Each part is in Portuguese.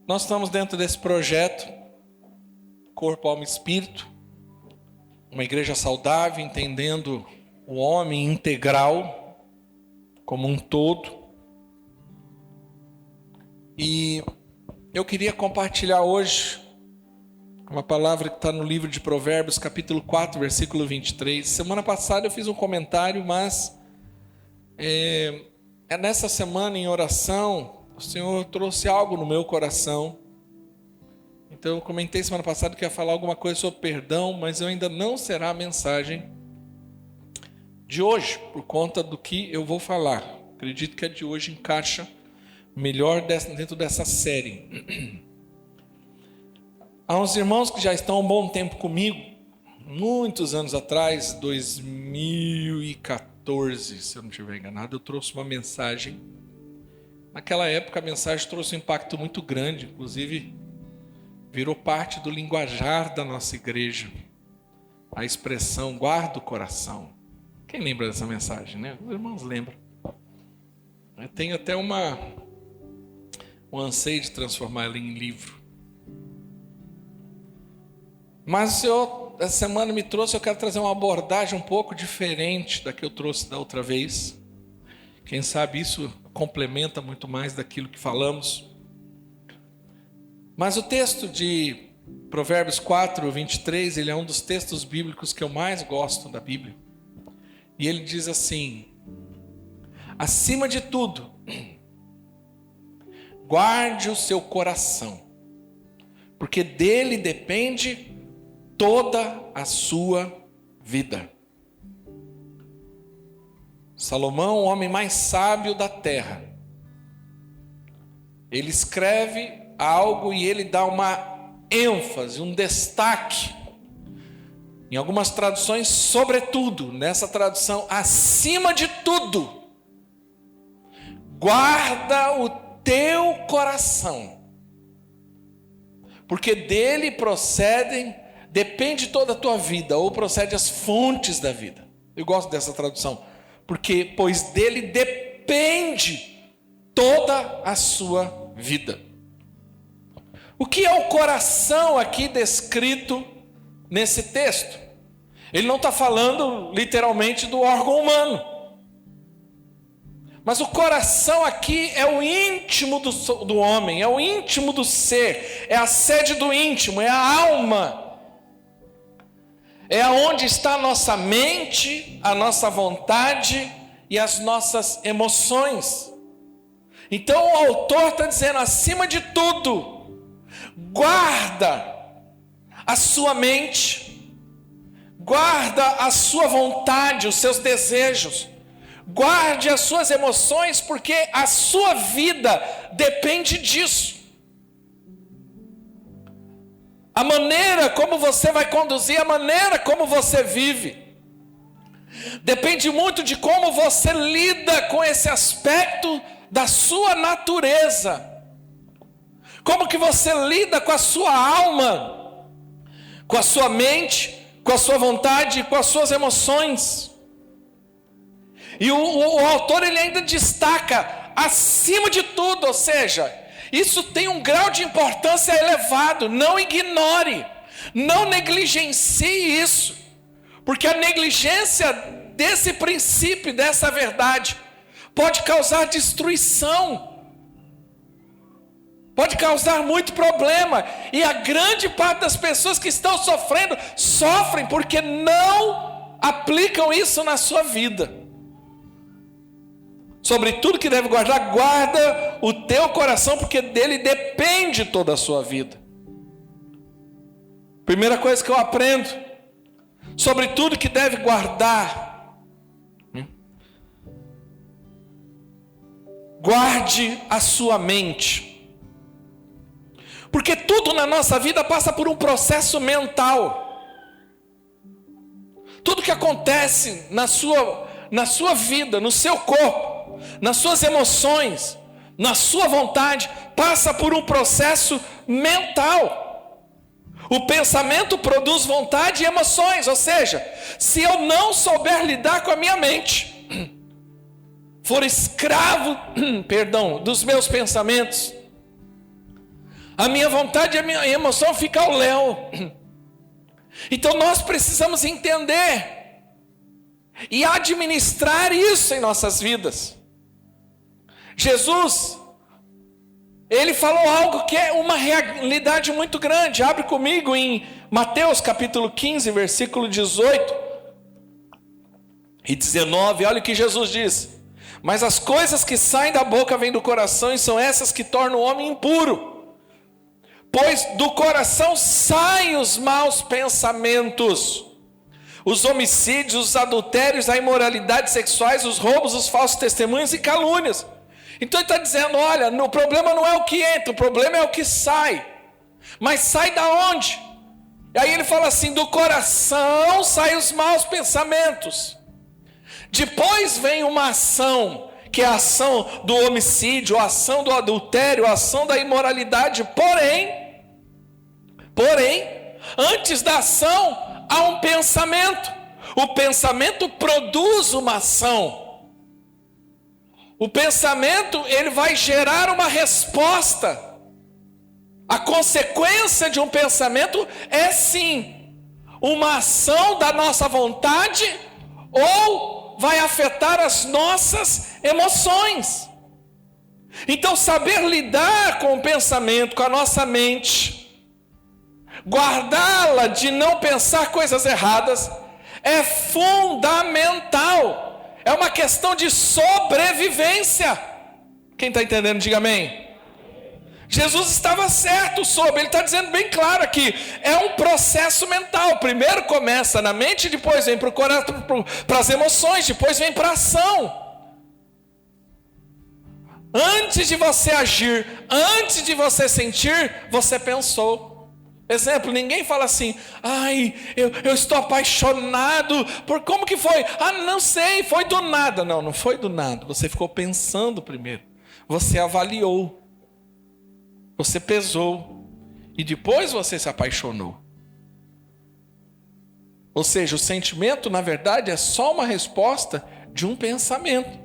Nós estamos dentro desse projeto, Corpo, Alma e Espírito, uma igreja saudável, entendendo o homem integral como um todo. E eu queria compartilhar hoje uma palavra que está no livro de Provérbios, capítulo 4, versículo 23. Semana passada eu fiz um comentário, mas nessa semana em oração, o Senhor trouxe algo no meu coração. Então eu comentei semana passada que ia falar alguma coisa sobre perdão, mas ainda não será a mensagem de hoje, por conta do que eu vou falar. Acredito que a de hoje encaixa melhor dentro dessa série. Há uns irmãos que já estão há um bom tempo comigo, muitos anos atrás, 2014, se eu não estiver enganado, eu trouxe uma mensagem. Naquela época a mensagem trouxe um impacto muito grande, inclusive virou parte do linguajar da nossa igreja. A expressão guarda o coração. Quem lembra dessa mensagem, né? Os irmãos lembram. Eu tenho até um anseio de transformar ela em livro. Mas o Senhor, essa semana me trouxe, eu quero trazer uma abordagem um pouco diferente da que eu trouxe da outra vez. Quem sabe isso complementa muito mais daquilo que falamos. Mas o texto de Provérbios 4, 23, ele é um dos textos bíblicos que eu mais gosto da Bíblia. E ele diz assim: acima de tudo, guarde o seu coração, porque dele depende toda a sua vida. Salomão, o homem mais sábio da terra, ele escreve algo e ele dá uma ênfase, um destaque. Em algumas traduções, sobretudo, nessa tradução, acima de tudo, guarda o teu coração, porque dele depende toda a tua vida, ou procede as fontes da vida. Eu gosto dessa tradução, pois dele depende toda a sua vida. O que é o coração aqui descrito nesse texto? Ele não está falando literalmente do órgão humano, mas o coração aqui é o íntimo do homem, é o íntimo do ser, é a sede do íntimo, é a alma, é aonde está a nossa mente, a nossa vontade e as nossas emoções. Então o autor está dizendo, acima de tudo, guarda a sua mente, guarda a sua vontade, os seus desejos, guarde as suas emoções, porque a sua vida depende disso. A maneira como você vai conduzir, a maneira como você vive, depende muito de como você lida com esse aspecto da sua natureza. Como que você lida com a sua alma, com a sua mente, com a sua vontade, com as suas emoções. E o autor ele ainda destaca acima de tudo, ou seja, isso tem um grau de importância elevado. Não ignore, não negligencie isso, porque a negligência desse princípio, dessa verdade, pode causar destruição, pode causar muito problema. E a grande parte das pessoas que estão sofrem porque não aplicam isso na sua vida. Sobre tudo que deve guardar, guarda o teu coração, porque dele depende toda a sua vida. Primeira coisa que eu aprendo, sobre tudo que deve guardar, guarde a sua mente. Porque tudo na nossa vida passa por um processo mental. Tudo que acontece na sua vida, no seu corpo, nas suas emoções, na sua vontade, passa por um processo mental. O pensamento produz vontade e emoções, ou seja, se eu não souber lidar com a minha mente, for escravo, dos meus pensamentos, A minha vontade e a minha emoção fica ao léu. Então nós precisamos entender e administrar isso em nossas vidas. Jesus, ele falou algo que é uma realidade muito grande. Abre comigo em Mateus capítulo 15, versículo 18 e 19. Olha o que Jesus diz: mas as coisas que saem da boca vêm do coração, e são essas que tornam o homem impuro. Pois do coração saem os maus pensamentos, os homicídios, os adultérios, a imoralidade sexuais, os roubos, os falsos testemunhos e calúnias. Então ele está dizendo, olha, o problema não é o que entra, o problema é o que sai. Mas sai da onde? E aí ele fala assim, do coração saem os maus pensamentos. Depois vem uma ação, que é a ação do homicídio, a ação do adultério, a ação da imoralidade. Porém, antes da ação, há um pensamento. O pensamento produz uma ação. O pensamento, ele vai gerar uma resposta. A consequência de um pensamento é sim, uma ação da nossa vontade ou vai afetar as nossas emoções. Então saber lidar com o pensamento, com a nossa mente, guardá-la de não pensar coisas erradas, é fundamental. É uma questão de sobrevivência. Quem está entendendo, diga amém. Jesus estava certo sobre, ele está dizendo bem claro aqui, é um processo mental. Primeiro começa na mente, depois vem para o coração, para as emoções, depois vem para a ação. Antes de você agir, antes de você sentir, você pensou. Exemplo, ninguém fala assim, ai, eu estou apaixonado, por como que foi? Ah, não sei, foi do nada. Não, não foi do nada, você ficou pensando primeiro, você avaliou. Você pesou e depois você se apaixonou. Ou seja, o sentimento, na verdade, é só uma resposta de um pensamento.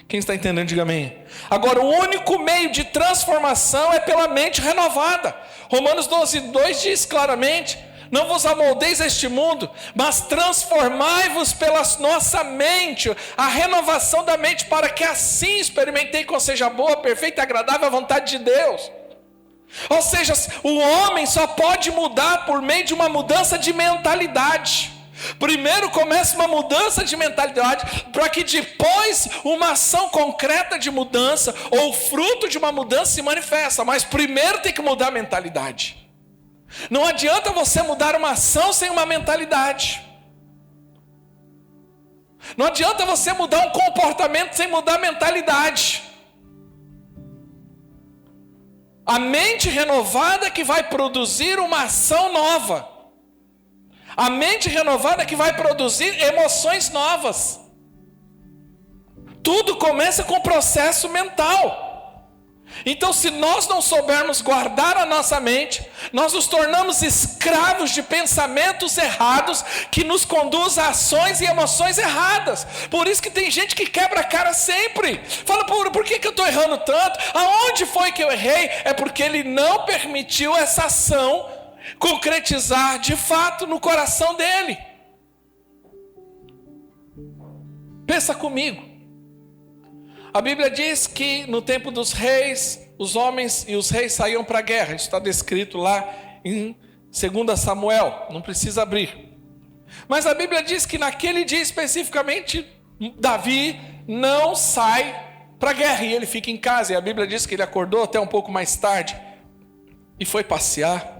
Quem está entendendo, diga amém. Agora, o único meio de transformação é pela mente renovada. Romanos 12:2 diz claramente, não vos amoldeis a este mundo, mas transformai-vos pela nossa mente, a renovação da mente, para que assim experimentei qual seja a boa, perfeita e agradável a vontade de Deus. Ou seja, o homem só pode mudar por meio de uma mudança de mentalidade. Primeiro começa uma mudança de mentalidade, para que depois uma ação concreta de mudança, ou fruto de uma mudança se manifesta. Mas primeiro tem que mudar a mentalidade. Não adianta você mudar uma ação sem uma mentalidade. Não adianta você mudar um comportamento sem mudar a mentalidade. A mente renovada que vai produzir uma ação nova. A mente renovada que vai produzir emoções novas. Tudo começa com o processo mental. Então, se nós não soubermos guardar a nossa mente, nós nos tornamos escravos de pensamentos errados que nos conduzem a ações e emoções erradas. Por isso que tem gente que quebra a cara sempre. Fala, por que eu estou errando tanto? Aonde foi que eu errei? É porque ele não permitiu essa ação concretizar de fato no coração dele. Pensa comigo. A Bíblia diz que no tempo dos reis, os homens e os reis saíam para a guerra. Isso está descrito lá em 2 Samuel, não precisa abrir. Mas a Bíblia diz que naquele dia especificamente, Davi não sai para a guerra e ele fica em casa. E a Bíblia diz que ele acordou até um pouco mais tarde e foi passear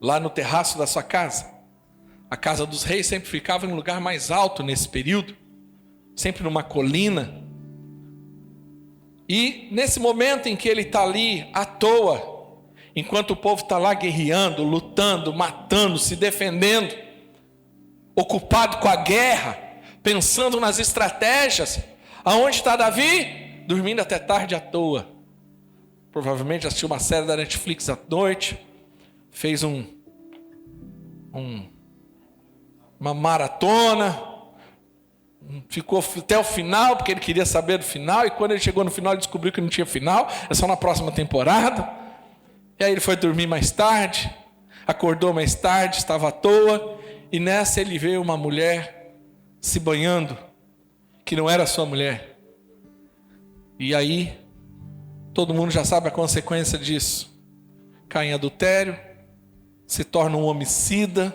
lá no terraço da sua casa. A casa dos reis sempre ficava em um lugar mais alto nesse período, sempre numa colina. E nesse momento em que ele está ali à toa, enquanto o povo está lá guerreando, lutando, matando, se defendendo, ocupado com a guerra, pensando nas estratégias, aonde está Davi? Dormindo até tarde à toa. Provavelmente assistiu uma série da Netflix à noite, fez uma maratona, ficou até o final, porque ele queria saber do final, e quando ele chegou no final ele descobriu que não tinha final, é só na próxima temporada. E aí ele foi dormir mais tarde, acordou mais tarde, estava à toa, e nessa ele vê uma mulher se banhando, que não era sua mulher. E aí, todo mundo já sabe a consequência disso. Cai em adultério, se torna um homicida,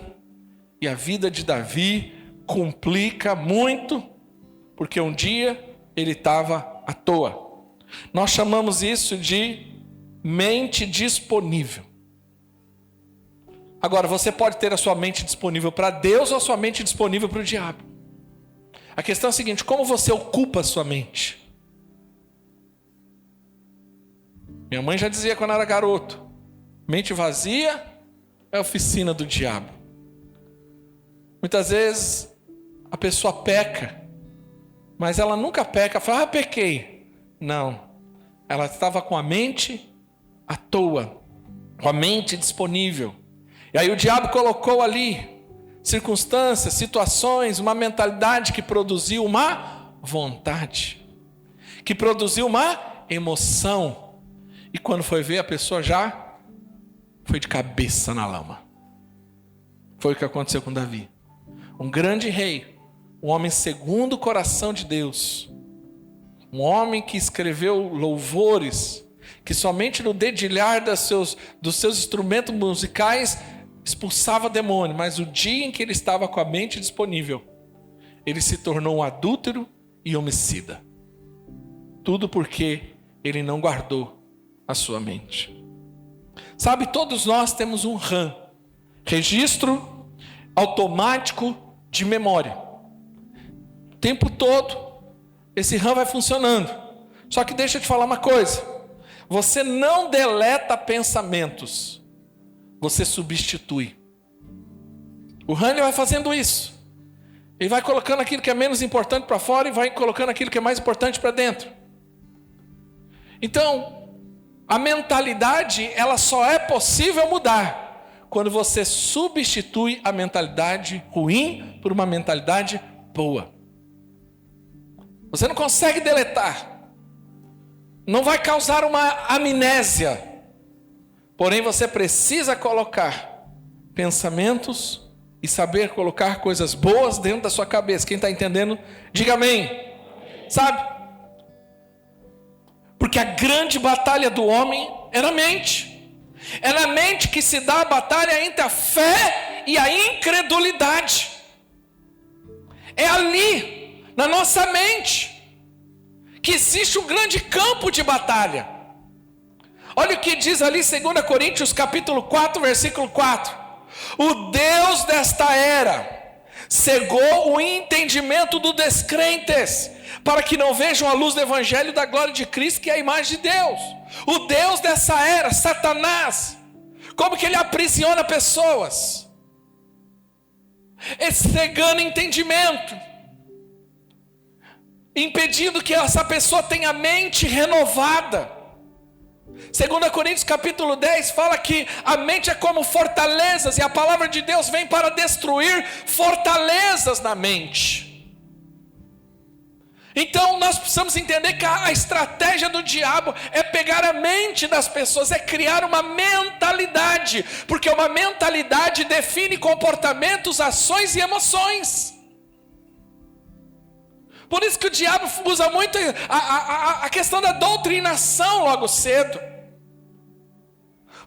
e a vida de Davi complica muito, porque um dia ele estava à toa. Nós chamamos isso de mente disponível. Agora, você pode ter a sua mente disponível para Deus ou a sua mente disponível para o diabo. A questão é a seguinte: como você ocupa a sua mente? Minha mãe já dizia quando eu era garoto: mente vazia é a oficina do diabo. Muitas vezes a pessoa peca, mas ela nunca peca, fala, pequei. Não, ela estava com a mente à toa, com a mente disponível. E aí o diabo colocou ali circunstâncias, situações, uma mentalidade que produziu uma vontade, que produziu uma emoção. E quando foi ver, a pessoa já foi de cabeça na lama. Foi o que aconteceu com Davi. Um grande rei, um homem segundo o coração de Deus, um homem que escreveu louvores, que somente no dedilhar dos seus instrumentos musicais expulsava demônio, mas o dia em que ele estava com a mente disponível, ele se tornou um adúltero e homicida. Tudo porque ele não guardou a sua mente. Sabe, todos nós temos um RAM, registro automático de memória. O tempo todo, esse RAM vai funcionando. Só que deixa eu te falar uma coisa: você não deleta pensamentos, você substitui. O RAM vai fazendo isso. Ele vai colocando aquilo que é menos importante para fora e vai colocando aquilo que é mais importante para dentro. Então, a mentalidade, ela só é possível mudar quando você substitui a mentalidade ruim por uma mentalidade boa. Você não consegue deletar. Não vai causar uma amnésia. Porém, você precisa colocar pensamentos e saber colocar coisas boas dentro da sua cabeça. Quem está entendendo, diga amém. Sabe? Porque a grande batalha do homem era a mente. É na mente que se dá a batalha entre a fé e a incredulidade. É ali, na nossa mente, que existe um grande campo de batalha. Olha o que diz ali 2 Coríntios capítulo 4, versículo 4. O Deus desta era cegou o entendimento dos descrentes, para que não vejam a luz do evangelho da glória de Cristo, que é a imagem de Deus. O Deus dessa era, Satanás, como que ele aprisiona pessoas? Cegando entendimento, impedindo que essa pessoa tenha a mente renovada. 2 Coríntios capítulo 10 fala que a mente é como fortalezas, e a palavra de Deus vem para destruir fortalezas na mente. Então nós precisamos entender que a estratégia do diabo é pegar a mente das pessoas, é criar uma mentalidade, porque uma mentalidade define comportamentos, ações e emoções. Por isso que o diabo usa muito a questão da doutrinação logo cedo.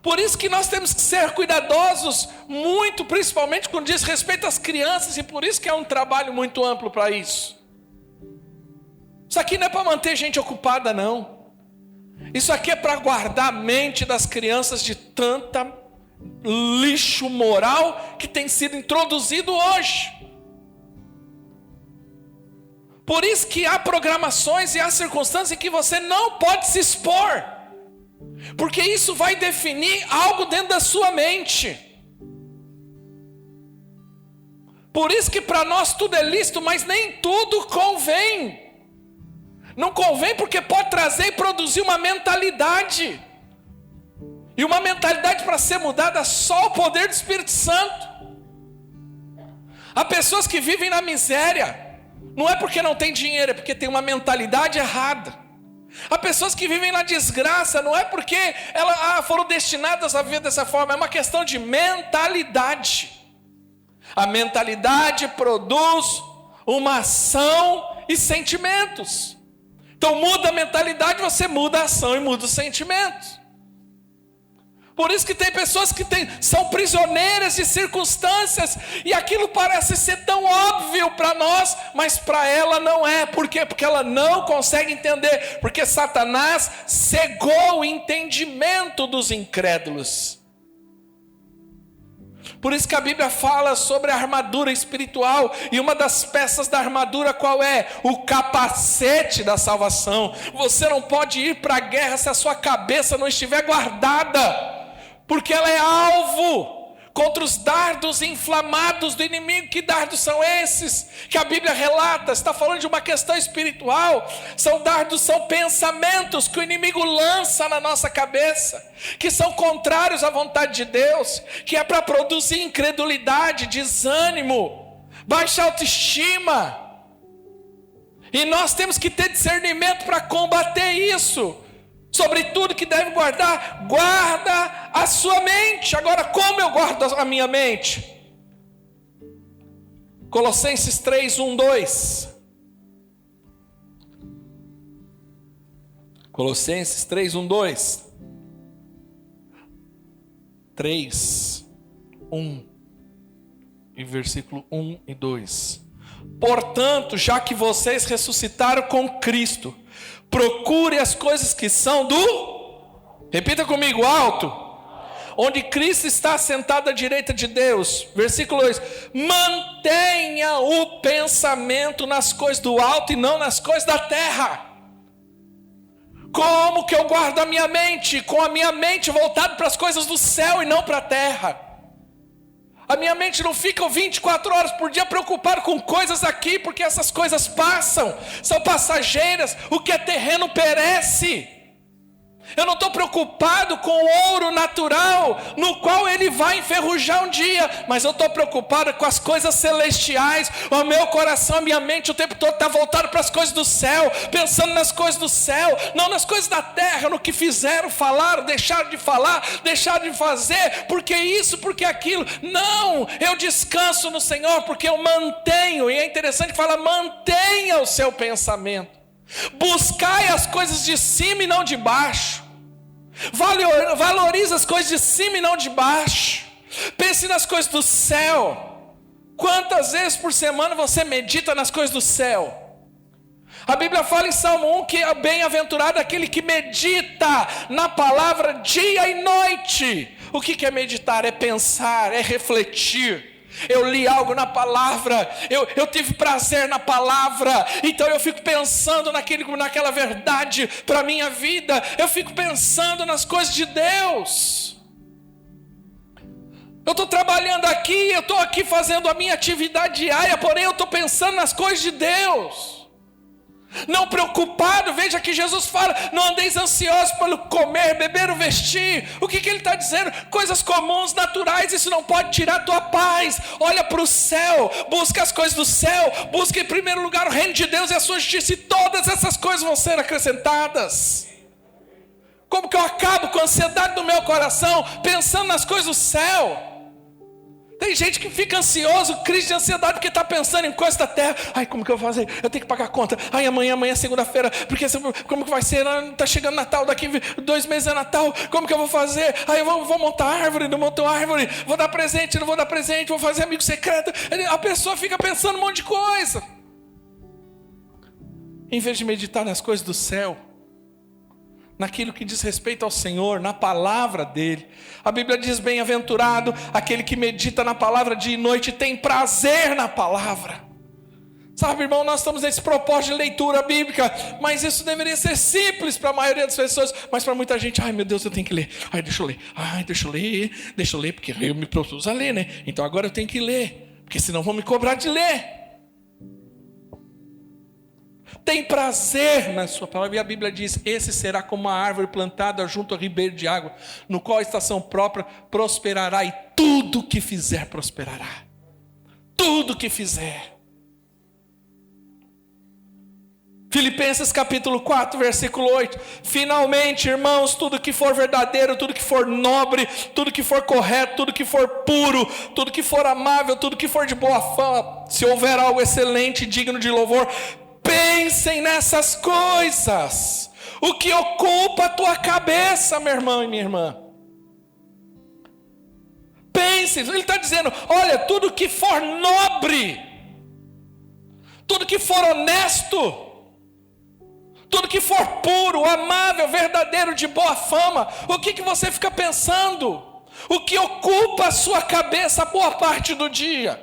Por isso que nós temos que ser cuidadosos muito, principalmente quando diz respeito às crianças, e por isso que é um trabalho muito amplo para isso. Isso aqui não é para manter gente ocupada, não. Isso aqui é para guardar a mente das crianças de tanta lixo moral que tem sido introduzido hoje. Por isso que há programações e há circunstâncias em que você não pode se expor, porque isso vai definir algo dentro da sua mente. Por isso que para nós tudo é lícito, mas nem tudo convém. Não convém porque pode trazer e produzir uma mentalidade. E uma mentalidade para ser mudada só o poder do Espírito Santo. Há pessoas que vivem na miséria. Não é porque não tem dinheiro, é porque tem uma mentalidade errada. Há pessoas que vivem na desgraça, não é porque elas foram destinadas a viver dessa forma, é uma questão de mentalidade. A mentalidade produz uma ação e sentimentos. Então muda a mentalidade, você muda a ação e muda os sentimentos. Por isso que tem pessoas que são prisioneiras de circunstâncias, e aquilo parece ser tão óbvio para nós, mas para ela não é. Por quê? Porque ela não consegue entender, porque Satanás cegou o entendimento dos incrédulos. Por isso que a Bíblia fala sobre a armadura espiritual, e uma das peças da armadura qual é? O capacete da salvação. Você não pode ir para a guerra se a sua cabeça não estiver guardada, porque ela é alvo contra os dardos inflamados do inimigo. Que dardos são esses que a Bíblia relata? Está falando de uma questão espiritual. São dardos, são pensamentos que o inimigo lança na nossa cabeça, que são contrários à vontade de Deus, que é para produzir incredulidade, desânimo, baixa autoestima. E nós temos que ter discernimento para combater isso. Sobre tudo que deve guardar, guarda a sua mente. Agora, como eu guardo a minha mente? Colossenses 3, 1, 2. Colossenses 3, 1, 2. 3, 1 e versículo 1 e 2. Portanto, já que vocês ressuscitaram com Cristo, procure as coisas que são repita comigo, alto, onde Cristo está sentado à direita de Deus. Versículo 2, mantenha o pensamento nas coisas do alto e não nas coisas da terra. Como que eu guardo a minha mente? Com a minha mente voltada para as coisas do céu e não para a terra. A minha mente não fica 24 horas por dia preocupada com coisas aqui, porque essas coisas passam, são passageiras. O que é terreno perece. Eu não estou preocupado com o ouro natural, no qual ele vai enferrujar um dia, mas eu estou preocupado com as coisas celestiais. O meu coração, a minha mente o tempo todo está voltado para as coisas do céu, pensando nas coisas do céu, não nas coisas da terra, no que fizeram, falaram, deixaram de falar, deixaram de fazer, porque isso, porque aquilo. Não, eu descanso no Senhor, porque eu mantenho, e é interessante que fala, mantenha o seu pensamento. Buscai as coisas de cima e não de baixo. Valorize as coisas de cima e não de baixo. Pense nas coisas do céu. Quantas vezes por semana você medita nas coisas do céu? A Bíblia fala em Salmo 1 que é bem-aventurado aquele que medita na palavra dia e noite. O que é meditar? É pensar, é refletir. Eu li algo na palavra, eu tive prazer na palavra, então eu fico pensando naquela verdade para a minha vida. Eu fico pensando nas coisas de Deus. Eu estou trabalhando aqui, eu estou aqui fazendo a minha atividade diária, porém eu estou pensando nas coisas de Deus. Não preocupado, veja que Jesus fala, não andeis ansiosos pelo comer, beber ou vestir. O que ele está dizendo? Coisas comuns, naturais, isso não pode tirar a tua paz. Olha para o céu, busca as coisas do céu, busca em primeiro lugar o reino de Deus e a sua justiça, e todas essas coisas vão ser acrescentadas. Como que eu acabo com a ansiedade do meu coração, pensando nas coisas do céu? Tem gente que fica ansioso, crise de ansiedade, porque está pensando em coisas da terra. Ai, como que eu vou fazer? Eu tenho que pagar a conta. Ai, amanhã é segunda-feira, porque como que vai ser? Está chegando Natal, daqui 2 meses é Natal. Como que eu vou fazer? Ai, eu vou montar árvore, não monto árvore. Vou dar presente, não vou dar presente. Vou fazer amigo secreto. A pessoa fica pensando um monte de coisa. Em vez de meditar nas coisas do céu, naquilo que diz respeito ao Senhor, na palavra dele. A Bíblia diz, bem-aventurado aquele que medita na palavra dia e noite, tem prazer na palavra. Sabe, irmão, nós estamos nesse propósito de leitura bíblica, mas isso deveria ser simples para a maioria das pessoas, mas para muita gente, ai meu Deus, eu tenho que ler, deixa eu ler, porque eu me propus a ler, né? Então agora eu tenho que ler, porque senão vão me cobrar de ler. Tem prazer na sua palavra, e a Bíblia diz, esse será como uma árvore plantada junto ao ribeiro de água, no qual a estação própria prosperará, e tudo que fizer prosperará. Tudo que fizer. Filipenses capítulo 4, versículo 8. Finalmente, irmãos, tudo que for verdadeiro, tudo que for nobre, tudo que for correto, tudo que for puro, tudo que for amável, tudo que for de boa fama, se houver algo excelente e digno de louvor, pensem nessas coisas. O que ocupa a tua cabeça, meu irmão e minha irmã? Pense, ele está dizendo, olha, tudo que for nobre, tudo que for honesto, tudo que for puro, amável, verdadeiro, de boa fama, o que você fica pensando? O que ocupa a sua cabeça boa parte do dia?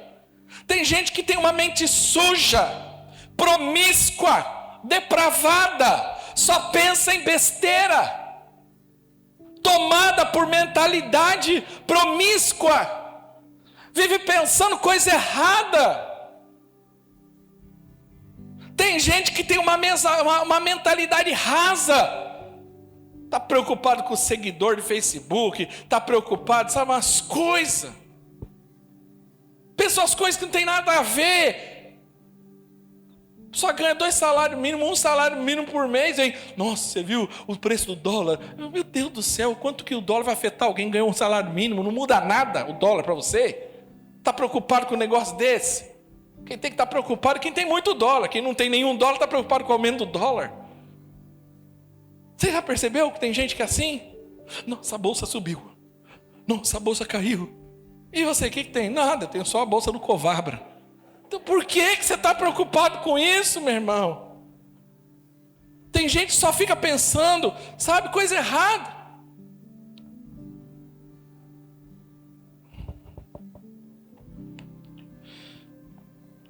Tem gente que tem uma mente suja, promíscua, depravada, só pensa em besteira, tomada por mentalidade promíscua, vive pensando coisa errada. Tem gente que tem uma mentalidade rasa, está preocupado com o seguidor de Facebook, está preocupado, sabe, umas coisas, pensa as coisas que não tem nada a ver, só ganha 2 salários mínimos, 1 salário mínimo por mês, hein? Nossa, você viu o preço do dólar? Meu Deus do céu, quanto que o dólar vai afetar alguém que ganhou 1 salário mínimo? Não muda nada o dólar para você? Está preocupado com um negócio desse? Quem tem que estar preocupado é quem tem muito dólar. Quem não tem nenhum dólar está preocupado com o aumento do dólar. Você já percebeu que tem gente que é assim? Nossa, a bolsa subiu. Nossa, a bolsa caiu. E você, o que tem? Nada, eu tenho só a bolsa do Covabra. Então por que você está preocupado com isso, meu irmão? Tem gente que só fica pensando, sabe, coisa errada.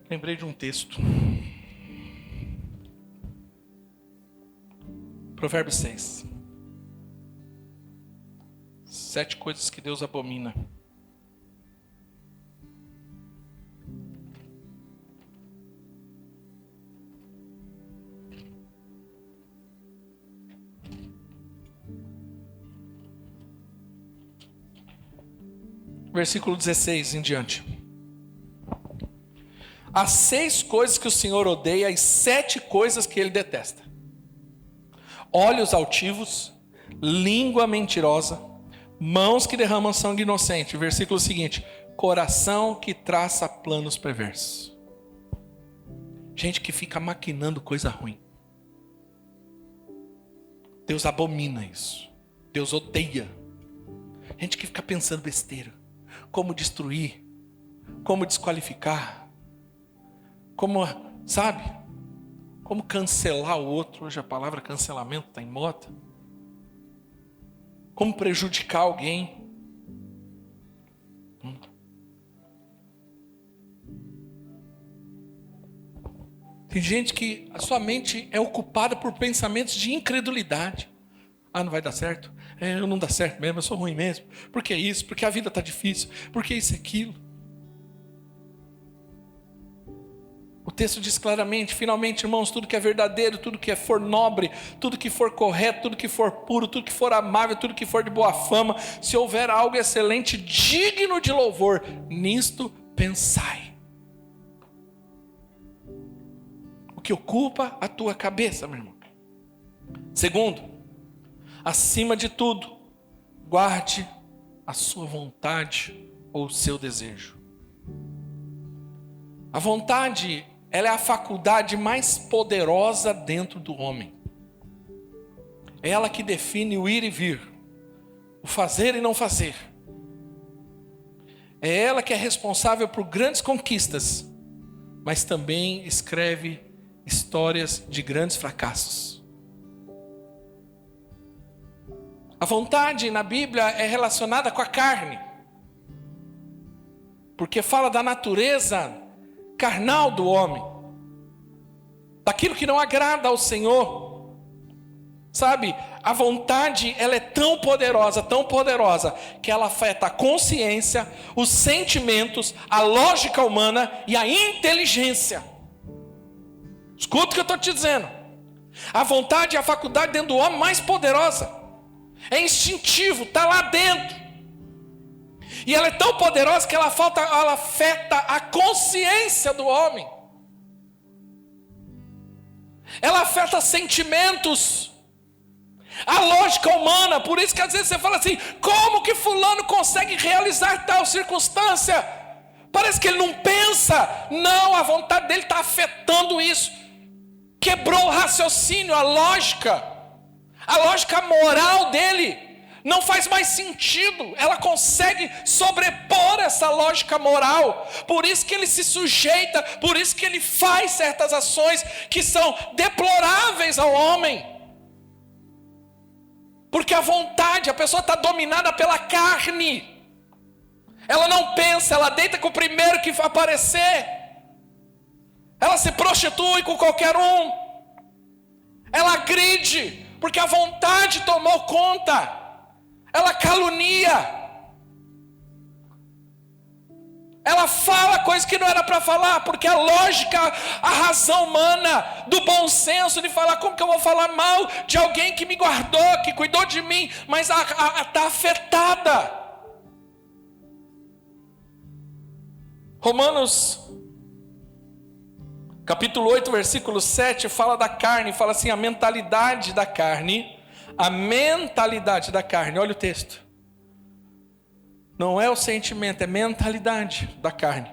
Lembrei de um texto. Provérbios 6. 7 coisas que Deus abomina. Versículo 16 em diante. Há 6 coisas que o Senhor odeia e 7 coisas que Ele detesta: olhos altivos, língua mentirosa, mãos que derramam sangue inocente. Versículo seguinte: coração que traça planos perversos. Gente que fica maquinando coisa ruim. Deus abomina isso. Deus odeia. Gente que fica pensando besteira. Como destruir, como desqualificar, como, sabe, como cancelar o outro. Hoje a palavra cancelamento está em moda. Como prejudicar alguém. Tem gente que a sua mente é ocupada por pensamentos de incredulidade. Ah, não vai dar certo? Eu não dá certo mesmo, eu sou ruim mesmo. Por que isso? Porque a vida está difícil. Por que isso e aquilo? O texto diz claramente: finalmente, irmãos, tudo que é verdadeiro, tudo que for nobre, tudo que for correto, tudo que for puro, tudo que for amável, tudo que for de boa fama, se houver algo excelente, digno de louvor, nisto pensai. O que ocupa a tua cabeça, meu irmão. Segundo, acima de tudo, guarde a sua vontade ou o seu desejo. A vontade, ela é a faculdade mais poderosa dentro do homem. É ela que define o ir e vir, o fazer e não fazer. É ela que é responsável por grandes conquistas, mas também escreve histórias de grandes fracassos. A vontade na Bíblia é relacionada com a carne, porque fala da natureza carnal do homem, daquilo que não agrada ao Senhor. Sabe, a vontade, ela é tão poderosa, que ela afeta a consciência, os sentimentos, a lógica humana e a inteligência. Escuta o que eu estou te dizendo. A vontade é a faculdade dentro do homem mais poderosa. É instintivo, está lá dentro. E ela é tão poderosa que ela afeta a consciência do homem. ela afeta sentimentos, a lógica humana. Por isso que às vezes você fala assim: como que fulano consegue realizar tal circunstância? Parece que ele não pensa. Não, a vontade dele está afetando isso. Quebrou o raciocínio, a lógica moral dele não faz mais sentido. Ela consegue sobrepor essa lógica moral. Por isso que ele se sujeita, por isso que ele faz certas ações que são deploráveis ao homem. Porque a vontade, a pessoa está dominada pela carne. Ela não pensa, ela deita com o primeiro que aparecer. Ela se prostitui com qualquer um. Ela agride, porque a vontade tomou conta. Ela calunia. Ela fala coisas que não era para falar, porque a lógica, a razão humana, do bom senso de falar: como que eu vou falar mal de alguém que me guardou, que cuidou de mim, mas está afetada. Romanos capítulo 8, versículo 7, fala da carne, fala assim: a mentalidade da carne, olha o texto. Não é o sentimento, é mentalidade da carne.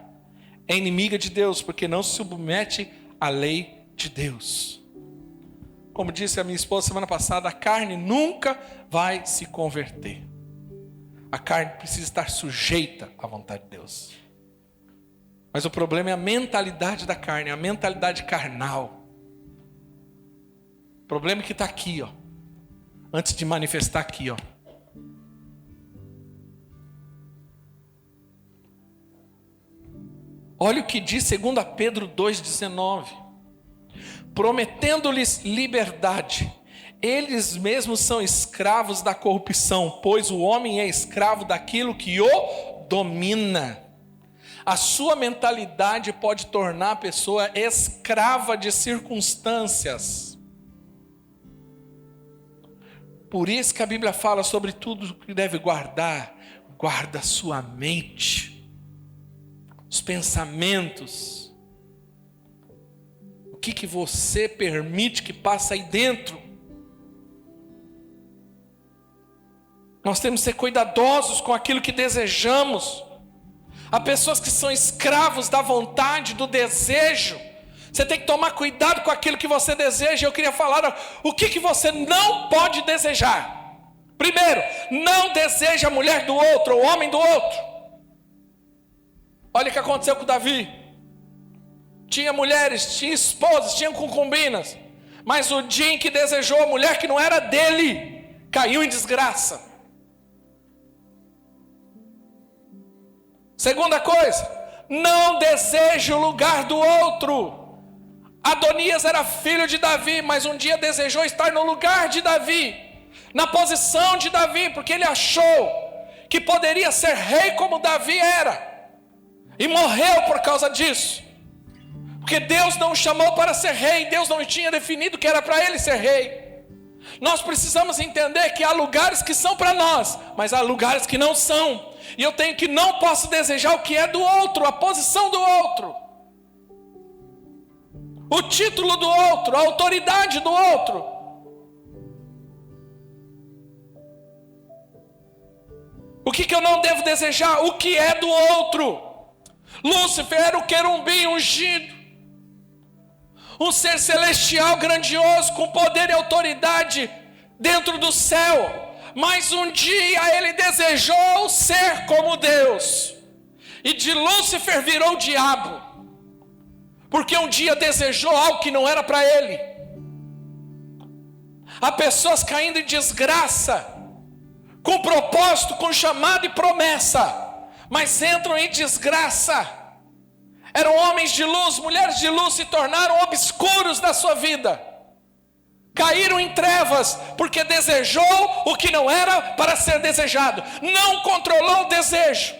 É inimiga de Deus, porque não se submete à lei de Deus. Como disse a minha esposa semana passada, a carne nunca vai se converter. A carne precisa estar sujeita à vontade de Deus. Mas o problema é a mentalidade da carne, a mentalidade carnal. O problema é que está aqui, ó, antes de manifestar aqui, ó. Olha o que diz 2 Pedro 2,19. Prometendo-lhes liberdade, eles mesmos são escravos da corrupção, pois o homem é escravo daquilo que o domina. A sua mentalidade pode tornar a pessoa escrava de circunstâncias. Por isso que a Bíblia fala sobre tudo que deve guardar. Guarda a sua mente, os pensamentos, o que você permite que passe aí dentro. Nós temos que ser cuidadosos com aquilo que desejamos. Há pessoas que são escravos da vontade, do desejo. Você tem que tomar cuidado com aquilo que você deseja. Eu queria falar o que você não pode desejar. Primeiro, não deseja a mulher do outro, ou o homem do outro. Olha o que aconteceu com Davi. Tinha mulheres, tinha esposas, tinha concubinas. Mas o dia em que desejou a mulher que não era dele, caiu em desgraça. Segunda coisa, não deseje o lugar do outro. Adonias era filho de Davi, mas um dia desejou estar no lugar de Davi, na posição de Davi, porque ele achou que poderia ser rei como Davi era, e morreu por causa disso, porque Deus não o chamou para ser rei, Deus não tinha definido que era para ele ser rei. Nós precisamos entender que há lugares que são para nós, mas há lugares que não são. E eu tenho que não posso desejar o que é do outro, a posição do outro, o título do outro, a autoridade do outro. O que eu não devo desejar? O que é do outro. Lúcifer era o querubim ungido, um ser celestial grandioso, com poder e autoridade dentro do céu. Mas um dia ele desejou ser como Deus, e de Lúcifer virou o diabo, porque um dia desejou algo que não era para ele. Há pessoas caindo em desgraça, com propósito, com chamado e promessa, mas entram em desgraça. Eram homens de luz, mulheres de luz, se tornaram obscuros da sua vida. Caíram em trevas, porque desejou o que não era para ser desejado. Não controlou o desejo.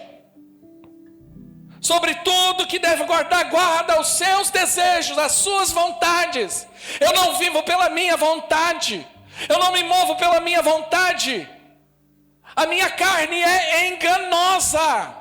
Sobre tudo que deve guardar, guarda os seus desejos, as suas vontades. Eu não vivo pela minha vontade. Eu não me movo pela minha vontade. A minha carne é enganosa.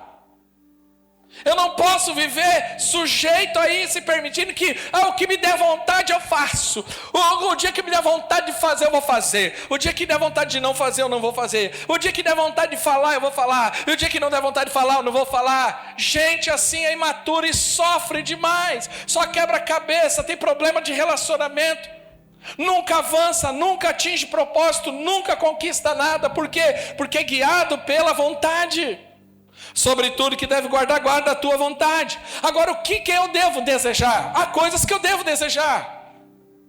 Eu não posso viver sujeito a isso e permitindo que o que me der vontade eu faço. O dia que me der vontade de fazer eu vou fazer. O dia que der vontade de não fazer eu não vou fazer. O dia que der vontade de falar eu vou falar. E o dia que não der vontade de falar eu não vou falar. Gente assim é imatura e sofre demais. Só quebra a cabeça, tem problema de relacionamento. Nunca avança, nunca atinge propósito, nunca conquista nada. Por quê? Porque é guiado pela vontade. Sobre tudo que deve guardar, guarda a tua vontade. Agora, o que eu devo desejar? Há coisas que eu devo desejar.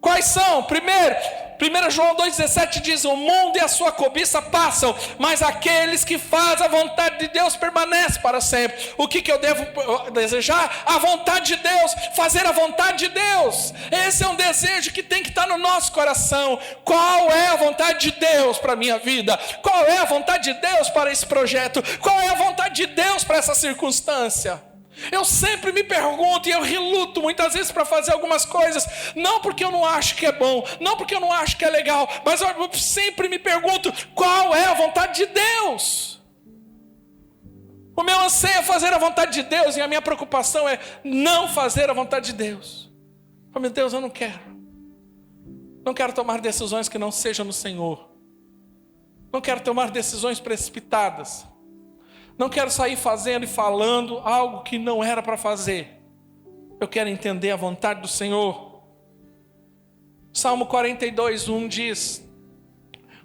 Quais são? Primeiro, 1 João 2,17 diz: o mundo e a sua cobiça passam, mas aqueles que fazem a vontade de Deus permanecem para sempre. O que eu devo desejar? A vontade de Deus, fazer a vontade de Deus. Esse é um desejo que tem que estar no nosso coração. Qual é a vontade de Deus para a minha vida? Qual é a vontade de Deus para esse projeto? Qual é a vontade de Deus para essa circunstância? Eu sempre me pergunto e eu reluto muitas vezes para fazer algumas coisas, não porque eu não acho que é bom, não porque eu não acho que é legal, mas eu sempre me pergunto, qual é a vontade de Deus? O meu anseio é fazer a vontade de Deus e a minha preocupação é não fazer a vontade de Deus. Oh, meu Deus, eu não quero tomar decisões que não sejam no Senhor, não quero tomar decisões precipitadas. Não quero sair fazendo e falando algo que não era para fazer. Eu quero entender a vontade do Senhor. Salmo 42:1 diz: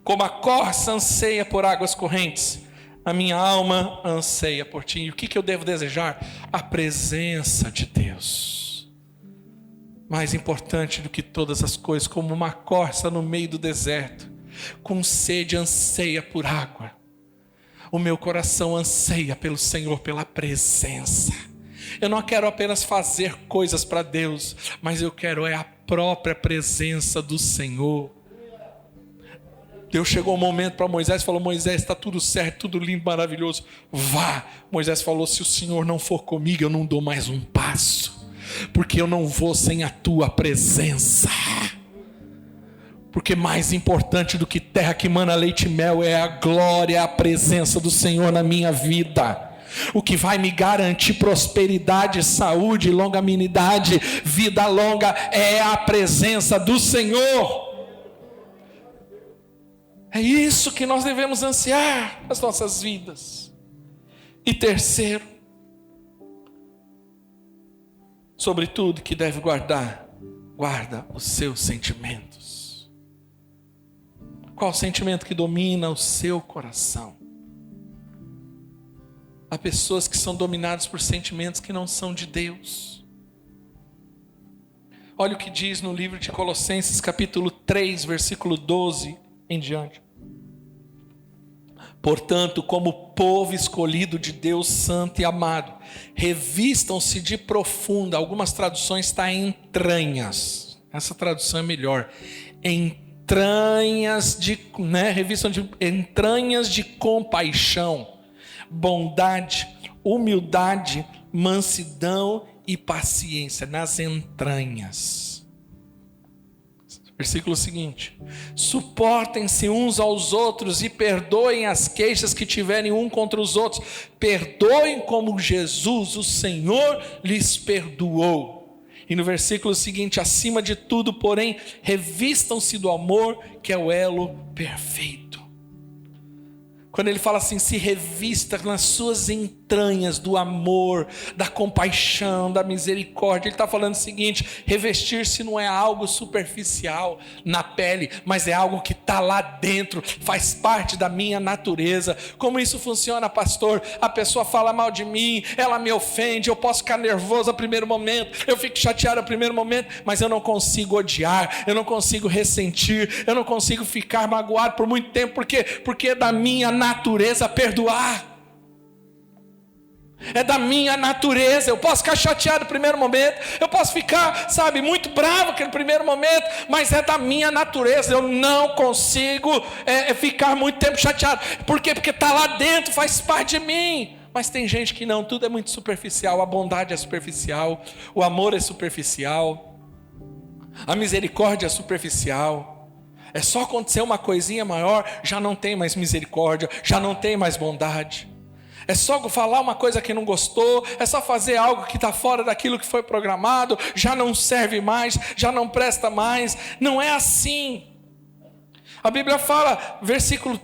como a corça anseia por águas correntes, a minha alma anseia por ti. E o que eu devo desejar? A presença de Deus. Mais importante do que todas as coisas, como uma corça no meio do deserto, com sede anseia por água. O meu coração anseia pelo Senhor, pela presença. Eu não quero apenas fazer coisas para Deus, mas eu quero a própria presença do Senhor. Deus chegou um momento para Moisés e falou: Moisés, está tudo certo, tudo lindo, maravilhoso, vá. Moisés falou: se o Senhor não for comigo, eu não dou mais um passo, porque eu não vou sem a tua presença. Porque mais importante do que terra que mana leite e mel é a glória, a presença do Senhor na minha vida. O que vai me garantir prosperidade, saúde, longanimidade, vida longa é a presença do Senhor. É isso que nós devemos ansiar nas nossas vidas. E terceiro, sobre tudo que deve guarda os seus sentimentos. Qual o sentimento que domina o seu coração? Há pessoas que são dominadas por sentimentos que não são de Deus. Olha o que diz no livro de Colossenses, capítulo 3, versículo 12 em diante. Portanto, como povo escolhido de Deus santo e amado, revistam-se de profunda, algumas traduções está entranhas, essa tradução é melhor, revistam de entranhas de compaixão, bondade, humildade, mansidão e paciência, nas entranhas. Versículo seguinte: suportem-se uns aos outros e perdoem as queixas que tiverem um contra os outros. Perdoem como Jesus, o Senhor, lhes perdoou. E no versículo seguinte: acima de tudo, porém, revistam-se do amor, que é o elo perfeito. Quando ele fala assim, se revista nas suas entranhas do amor, da compaixão, da misericórdia. Ele está falando o seguinte: revestir-se não é algo superficial na pele, mas é algo que está lá dentro, faz parte da minha natureza. Como isso funciona, pastor? A pessoa fala mal de mim, ela me ofende, eu posso ficar nervoso no primeiro momento, eu fico chateado no primeiro momento, mas eu não consigo odiar, eu não consigo ressentir, eu não consigo ficar magoado por muito tempo. Por quê? Porque é da minha natureza perdoar. É da minha natureza. Eu posso ficar chateado no primeiro momento, eu posso ficar, muito bravo naquele primeiro momento, mas é da minha natureza. Eu não consigo ficar muito tempo chateado. Por quê? Porque está lá dentro, faz parte de mim. Mas tem gente que não, tudo é muito superficial. A bondade é superficial, o amor é superficial, a misericórdia é superficial. É só acontecer uma coisinha maior, já não tem mais misericórdia, já não tem mais bondade. É só falar uma coisa que não gostou, é só fazer algo que está fora daquilo que foi programado, já não serve mais, já não presta mais. Não é assim. A Bíblia fala, versículo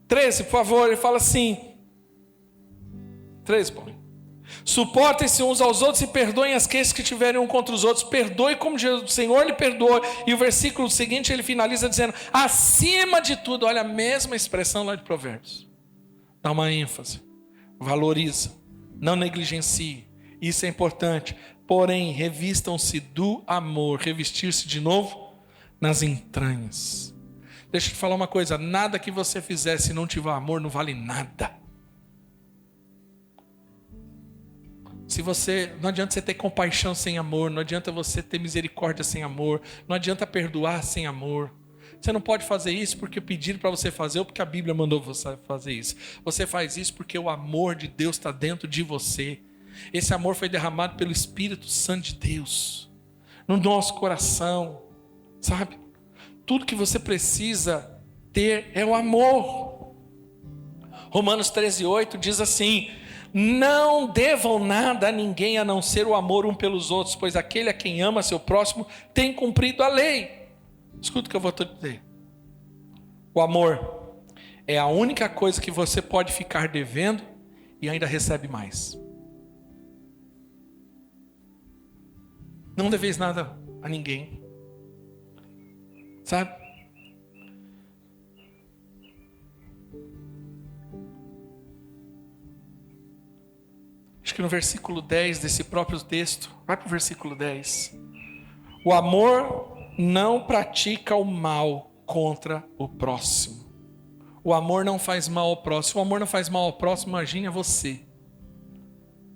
13, por favor, ele fala assim, 13, Paulinho. Suportem-se uns aos outros e perdoem as queixas que tiverem um contra os outros. Perdoe como o Senhor lhe perdoa. E o versículo seguinte ele finaliza dizendo, acima de tudo, olha a mesma expressão lá de Provérbios. Dá uma ênfase. Valoriza, não negligencie, isso é importante, porém revistam-se do amor, revestir-se de novo nas entranhas. Deixa eu te falar uma coisa, nada que você fizer se não tiver amor não vale nada. Não adianta você ter compaixão sem amor, não adianta você ter misericórdia sem amor, não adianta perdoar sem amor. Você não pode fazer isso porque pediram para você fazer ou porque a Bíblia mandou você fazer isso. Você faz isso porque o amor de Deus está dentro de você. Esse amor foi derramado pelo Espírito Santo de Deus no nosso coração, sabe? Tudo que você precisa ter é o amor. Romanos 13:8 diz assim, não devam nada a ninguém a não ser o amor um pelos outros, pois aquele a quem ama seu próximo tem cumprido a lei. Escuta o que eu vou te dizer. O amor é a única coisa que você pode ficar devendo e ainda recebe mais. Não deveis nada a ninguém. Sabe? Acho que no versículo 10 desse próprio texto, vai para o versículo 10. O amor não pratica o mal contra o próximo. O amor não faz mal ao próximo. O amor não faz mal ao próximo, imagine a você.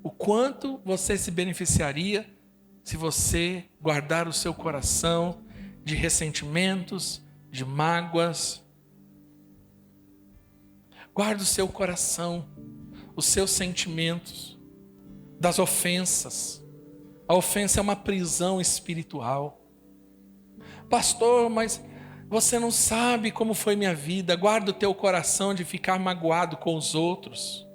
O quanto você se beneficiaria se você guardar o seu coração de ressentimentos, de mágoas. Guarde o seu coração, os seus sentimentos, das ofensas. A ofensa é uma prisão espiritual. Pastor, mas você não sabe como foi minha vida. Guarda o teu coração de ficar magoado com os outros.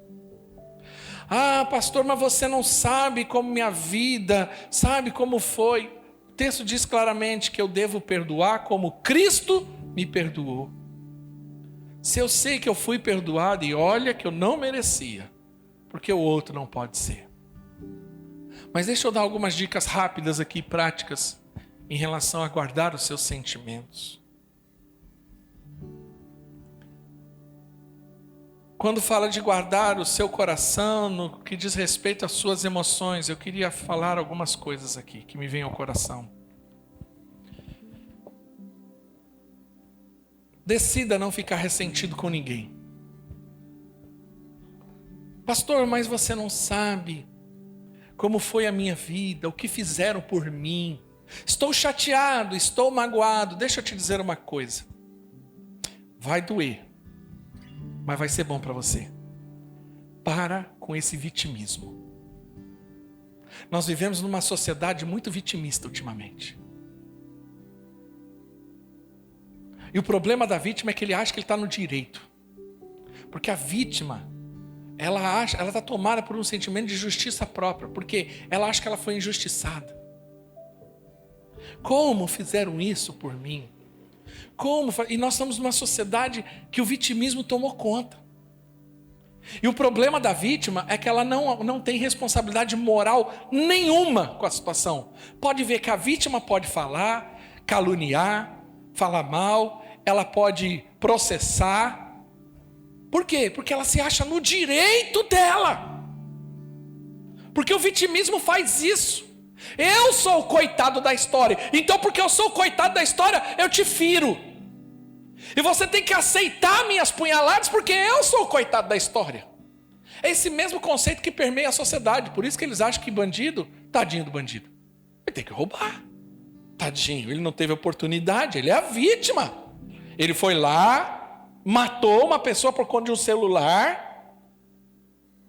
Ah, pastor, mas você não sabe como minha vida, sabe como foi. O texto diz claramente que eu devo perdoar como Cristo me perdoou. Se eu sei que eu fui perdoado, e olha que eu não merecia, porque o outro não pode ser. Mas deixa eu dar algumas dicas rápidas aqui, práticas, em relação a guardar os seus sentimentos. Quando fala de guardar o seu coração, no que diz respeito às suas emoções, eu queria falar algumas coisas aqui que me vêm ao coração. Decida não ficar ressentido com ninguém. Pastor, mas você não sabe como foi a minha vida, o que fizeram por mim. Estou chateado, estou magoado. Deixa eu te dizer uma coisa. Vai doer, mas vai ser bom para você. Para com esse vitimismo. Nós vivemos numa sociedade muito vitimista ultimamente. E o problema da vítima é que ele acha que ele está no direito. Porque a vítima, ela está tomada por um sentimento de justiça própria. Porque ela acha que ela foi injustiçada. Como fizeram isso por mim? E nós estamos numa sociedade que o vitimismo tomou conta. E o problema da vítima é que ela não tem responsabilidade moral nenhuma com a situação. Pode ver que a vítima pode falar, caluniar, falar mal, ela pode processar. Por quê? Porque ela se acha no direito dela. Porque o vitimismo faz isso. Eu sou o coitado da história. Então porque eu sou o coitado da história, eu te firo. E você tem que aceitar minhas punhaladas porque eu sou o coitado da história. É esse mesmo conceito que permeia a sociedade. Por isso que eles acham que bandido, tadinho do bandido, ele tem que roubar. Tadinho, ele não teve oportunidade, ele é a vítima. Ele foi lá, matou uma pessoa por conta de um celular.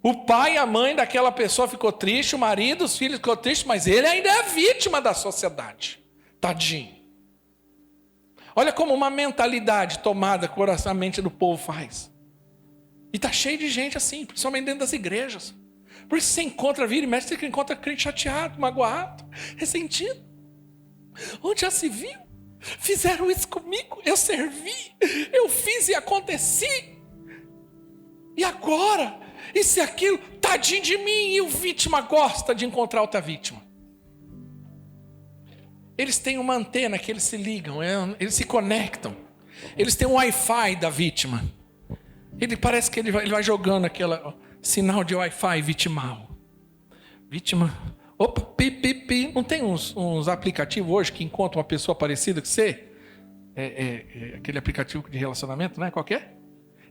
O pai e a mãe daquela pessoa ficou triste, o marido, os filhos ficou triste, mas ele ainda é vítima da sociedade. Tadinho. Olha como uma mentalidade tomada com a mente do povo faz. E está cheio de gente assim, principalmente dentro das igrejas. Por isso você encontra, vira e mexe, você encontra crente chateado, magoado, ressentido. Onde já se viu? Fizeram isso comigo, eu servi, eu fiz e aconteci. E agora, isso e aquilo, tadinho de mim. E o vítima gosta de encontrar outra vítima. Eles têm uma antena que eles se ligam, eles se conectam. Eles têm um Wi-Fi da vítima. Ele parece que ele vai jogando aquele sinal de Wi-Fi vitimal. Vítima. Opa, pi, pi, pi. Não tem uns aplicativos hoje que encontram uma pessoa parecida com você? Aquele aplicativo de relacionamento, né? Qual que é?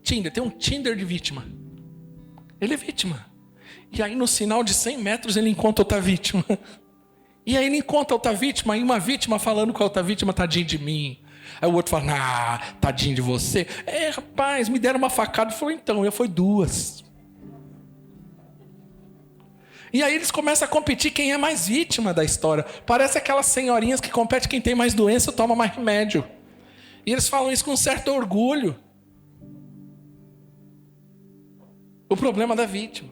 Tinder. Tem um Tinder de vítima. Ele é vítima. E aí no sinal de 100 metros ele encontra outra vítima. E aí ele encontra outra vítima. E uma vítima falando com a outra vítima, tadinho de mim. Aí o outro fala, tadinho de você. Rapaz, me deram uma facada. Falou, então, foi 2. E aí eles começam a competir quem é mais vítima da história. Parece aquelas senhorinhas que competem quem tem mais doença toma mais remédio. E eles falam isso com um certo orgulho. O problema da vítima.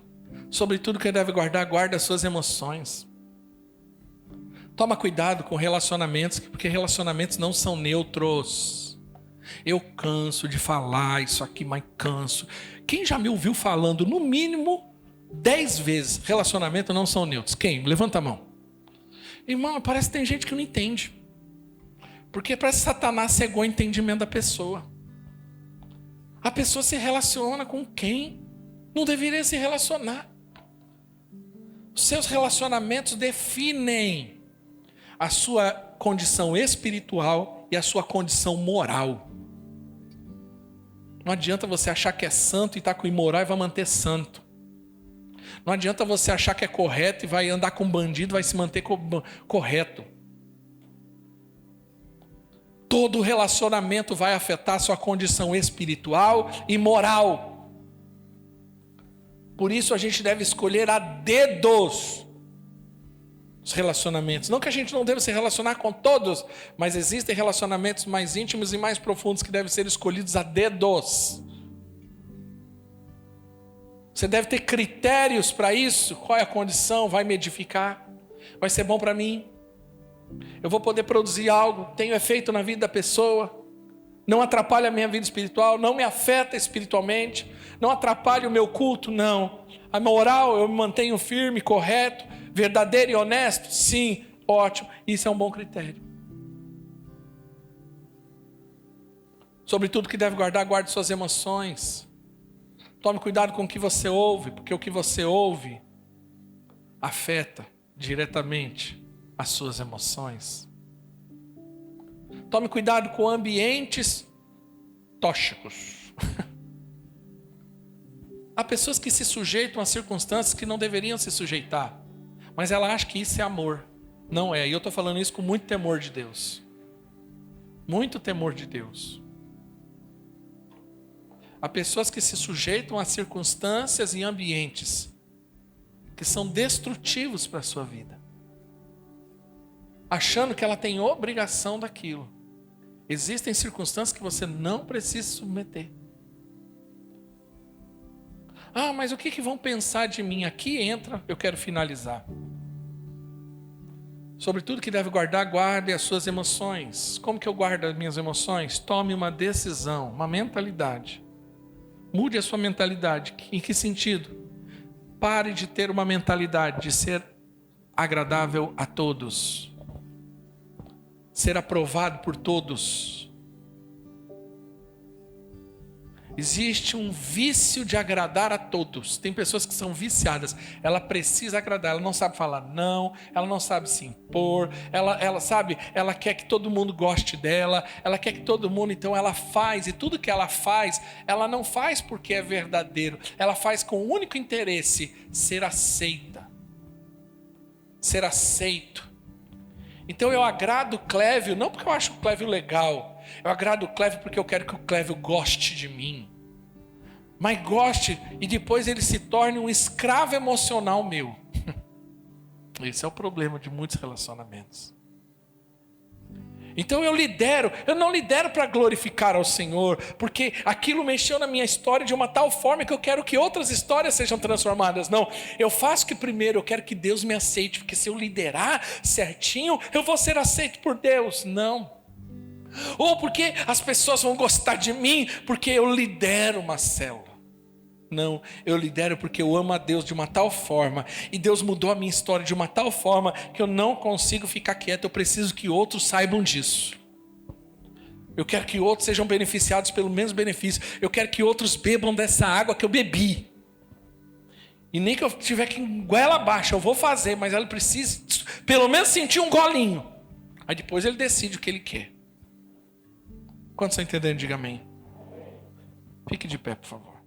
Sobre tudo que deve guardar, guarda as suas emoções. Toma cuidado com relacionamentos, porque relacionamentos não são neutros. Eu canso de falar isso aqui, mas canso. Quem já me ouviu falando, no mínimo, 10 vezes, relacionamento não são neutros? Quem? Levanta a mão. Irmão, parece que tem gente que não entende. Porque parece que Satanás cegou o entendimento da pessoa. A pessoa se relaciona com quem não deveria se relacionar. Os seus relacionamentos definem a sua condição espiritual e a sua condição moral. Não adianta você achar que é santo e está com imoral e vai manter santo. Não adianta você achar que é correto e vai andar com bandido e vai se manter correto. Todo relacionamento vai afetar a sua condição espiritual e moral. Por isso a gente deve escolher a dedos os relacionamentos. Não que a gente não deva se relacionar com todos, mas existem relacionamentos mais íntimos e mais profundos que devem ser escolhidos a dedos. Você deve ter critérios para isso. Qual é a condição? Vai me edificar? Vai ser bom para mim? Eu vou poder produzir algo? Tenho efeito na vida da pessoa? Não atrapalha a minha vida espiritual? Não me afeta espiritualmente? Não atrapalha o meu culto? Não. A moral, eu me mantenho firme, correto, verdadeiro e honesto? Sim, ótimo. Isso é um bom critério. Sobre tudo que deve guardar, guarde suas emoções. Tome cuidado com o que você ouve, porque o que você ouve afeta diretamente as suas emoções. Tome cuidado com ambientes tóxicos. Há pessoas que se sujeitam a circunstâncias que não deveriam se sujeitar, mas ela acha que isso é amor. Não é, e eu estou falando isso com muito temor de Deus. Muito temor de Deus. Há pessoas que se sujeitam a circunstâncias e ambientes que são destrutivos para a sua vida, achando que ela tem obrigação daquilo. Existem circunstâncias que você não precisa se submeter. Mas o que vão pensar de mim? Aqui entra, eu quero finalizar. Sobre tudo que deve guardar, guarde as suas emoções. Como que eu guardo as minhas emoções? Tome uma decisão, uma mentalidade. Mude a sua mentalidade. Em que sentido? Pare de ter uma mentalidade de ser agradável a todos. Ser aprovado por todos. Existe um vício de agradar a todos. Tem pessoas que são viciadas. Ela precisa agradar. Ela não sabe falar não. Ela não sabe se impor. Ela sabe, ela quer que todo mundo goste dela. Ela quer que todo mundo, então ela faz. E tudo que ela faz, ela não faz porque é verdadeiro. Ela faz com o único interesse: ser aceita. Ser aceito. Então eu agrado o Clévio, não porque eu acho o Clévio legal. Eu agrado o Clévio porque eu quero que o Clévio goste de mim. Mas goste e depois ele se torne um escravo emocional meu. Esse é o problema de muitos relacionamentos. Então eu não lidero para glorificar ao Senhor, porque aquilo mexeu na minha história de uma tal forma que eu quero que outras histórias sejam transformadas. Não, eu faço que primeiro eu quero que Deus me aceite, porque se eu liderar certinho, eu vou ser aceito por Deus. Não. Ou porque as pessoas vão gostar de mim, porque eu lidero uma célula. Não, eu lidero porque eu amo a Deus de uma tal forma, e Deus mudou a minha história de uma tal forma, que eu não consigo ficar quieto, eu preciso que outros saibam disso. Eu quero que outros sejam beneficiados pelo mesmo benefício, eu quero que outros bebam dessa água que eu bebi. E nem que eu tiver que ir goela abaixo, eu vou fazer, mas ela precisa pelo menos sentir um golinho. Aí depois ele decide o que ele quer. Quantos estão entendendo? Diga amém. Fique de pé, por favor.